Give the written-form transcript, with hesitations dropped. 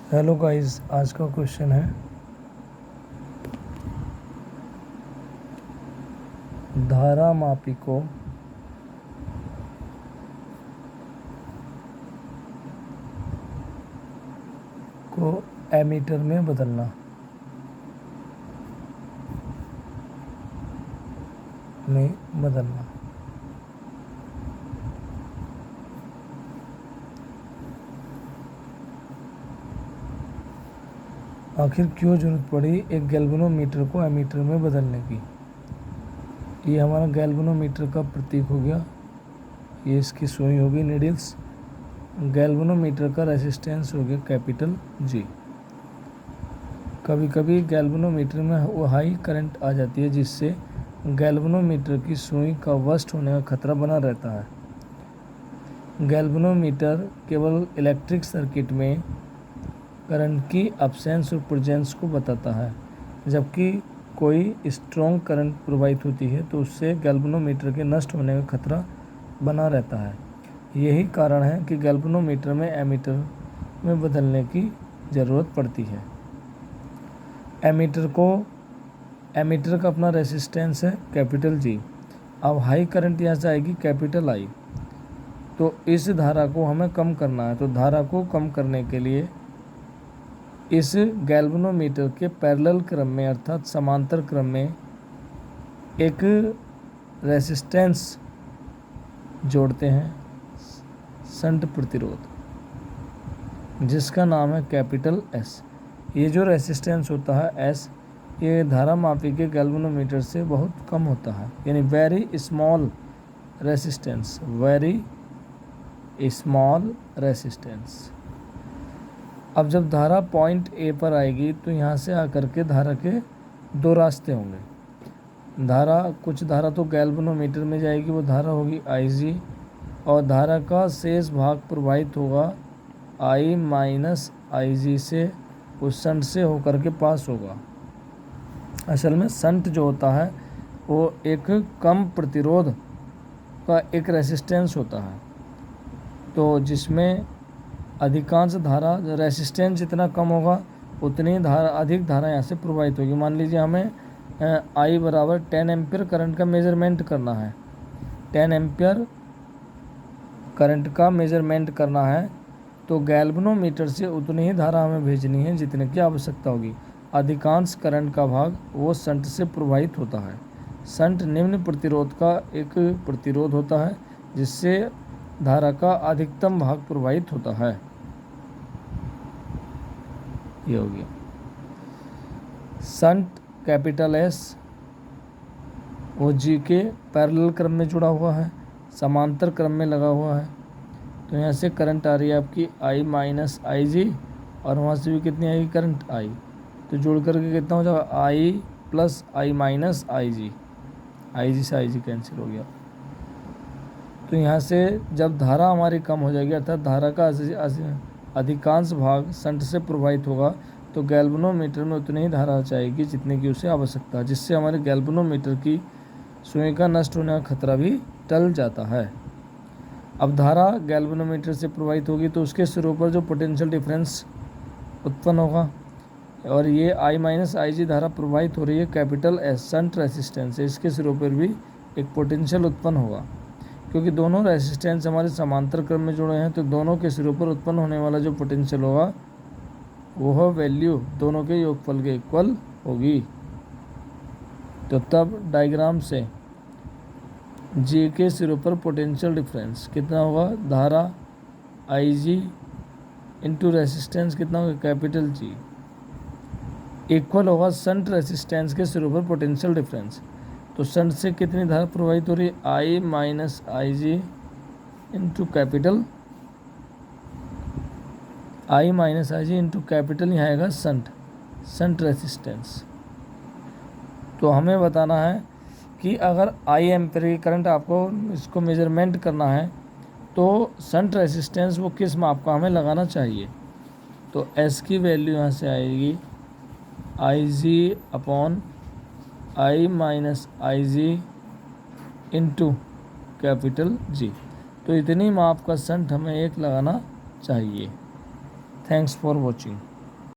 Hello guys, आज का question है धारा मापी को एमीटर में बदलना। आखिर क्यों जरूरत पड़ी एक गैल्वेनोमीटर को एमीटर में बदलने की। ये हमारा गैल्वेनोमीटर का प्रतीक हो गया, ये इसकी सुई होगी नीडल्स। गैल्वेनोमीटर का रेसिस्टेंस हो गया कैपिटल जी। कभी कभी गैल्वेनोमीटर में वो हाई करंट आ जाती है जिससे गैल्वेनोमीटर की सुई का बस्ट होने का खतरा बना रहता है। गैल्वेनोमीटर केवल इलेक्ट्रिक सर्किट में करंट की एब्सेंस और प्रेजेंस को बताता है, जबकि कोई स्ट्रॉन्ग करंट प्रवाहित होती है तो उससे गैल्वेनोमीटर के नष्ट होने का खतरा बना रहता है। यही कारण है कि गैल्वेनोमीटर में एमीटर में बदलने की ज़रूरत पड़ती है। एमीटर का अपना रेसिस्टेंस है कैपिटल जी। अब हाई करंट यहाँ से आएगी कैपिटल आई, तो इस धारा को हमें कम करना है। तो धारा को कम करने के लिए इस गैल्वेनोमीटर के पैरेलल क्रम में अर्थात समांतर क्रम में एक रेसिस्टेंस जोड़ते हैं, शंट प्रतिरोध, जिसका नाम है कैपिटल एस। ये जो रेसिस्टेंस होता है एस, ये धारा मापी के गैल्वेनोमीटर से बहुत कम होता है, यानी very small resistance, very small resistance. अब जब धारा पॉइंट ए पर आएगी तो यहाँ से आकर के धारा के दो रास्ते होंगे। कुछ धारा तो गैल्वेनोमीटर में जाएगी, वो धारा होगी आई जी, और धारा का शेष भाग प्रवाहित होगा आई माइनस आई जी से, उस शंट से होकर के पास होगा। असल में शंट जो होता है वो एक कम प्रतिरोध का एक रेसिस्टेंस होता है, तो जिसमें अधिकांश धारा, रेसिस्टेंस जितना कम होगा उतनी अधिक धारा यहाँ से प्रवाहित होगी। मान लीजिए हमें आई बराबर 10 एम्पियर करंट का मेजरमेंट करना है, 10 एम्पियर करंट का मेजरमेंट करना है, तो गैल्वेनोमीटर से उतनी ही धारा हमें भेजनी है जितने की आवश्यकता होगी। अधिकांश करंट का भाग वो शंट से प्रवाहित होता है। शंट निम्न प्रतिरोध का एक प्रतिरोध होता है जिससे धारा का अधिकतम भाग प्रवाहित होता है। ये हो गया शंट कैपिटल एस, वो जी के पैरेलल क्रम में जुड़ा हुआ है, समांतर क्रम में लगा हुआ है। तो यहाँ से करंट आ रही है आपकी आई माइनस आई जी, और वहाँ से भी कितनी आएगी करंट आई, तो जोड़ करके कितना हो जाएगा आई प्लस आई माइनस आई जी, आई जी से आई जी कैंसिल हो गया। तो यहाँ से जब धारा हमारी कम हो जाएगी अर्थात धारा का अधिकांश भाग शंट से प्रवाहित होगा, तो गैल्वेनोमीटर में उतनी ही धारा जाएगी जितने की उसे आवश्यकता है, जिससे हमारे गैल्वेनोमीटर की सुई का नष्ट होने का खतरा भी टल जाता है। अब धारा गैल्वेनोमीटर से प्रवाहित होगी तो उसके सिरों पर जो पोटेंशियल डिफरेंस उत्पन्न होगा, और ये आई माइनस आई जी धारा प्रवाहित हो रही है कैपिटल एस, शंट रेसिस्टेंस है, इसके सिरों पर भी एक पोटेंशियल उत्पन्न होगा। क्योंकि दोनों रेसिस्टेंस हमारे समांतर क्रम में जुड़े हैं, तो दोनों के सिरों पर उत्पन्न होने वाला जो पोटेंशियल होगा वह वैल्यू दोनों के योगफल के इक्वल होगी। तो तब डायग्राम से जी के सिरों पर पोटेंशियल डिफरेंस कितना होगा, धारा आई जी इंटू रेसिस्टेंस कितना होगा कैपिटल जी, इक्वल होगा शंट रेसिस्टेंस के सिरों पर पोटेंशियल डिफरेंस। तो शंट से कितनी धारा प्रवाहित हो रही है, आई minus I G into capital, I minus I G into capital, यहाँ आएगा शंट रेसिस्टेंस। तो हमें बताना है कि अगर आई एम्पियर की करंट आपको इसको मेजरमेंट करना है तो शंट रेसिस्टेंस वो किस माप का हमें लगाना चाहिए। तो एस की वैल्यू यहाँ से आएगी I G upon I minus I G into capital G. तो इतनी माप का शंट हमें एक लगाना चाहिए। Thanks for watching.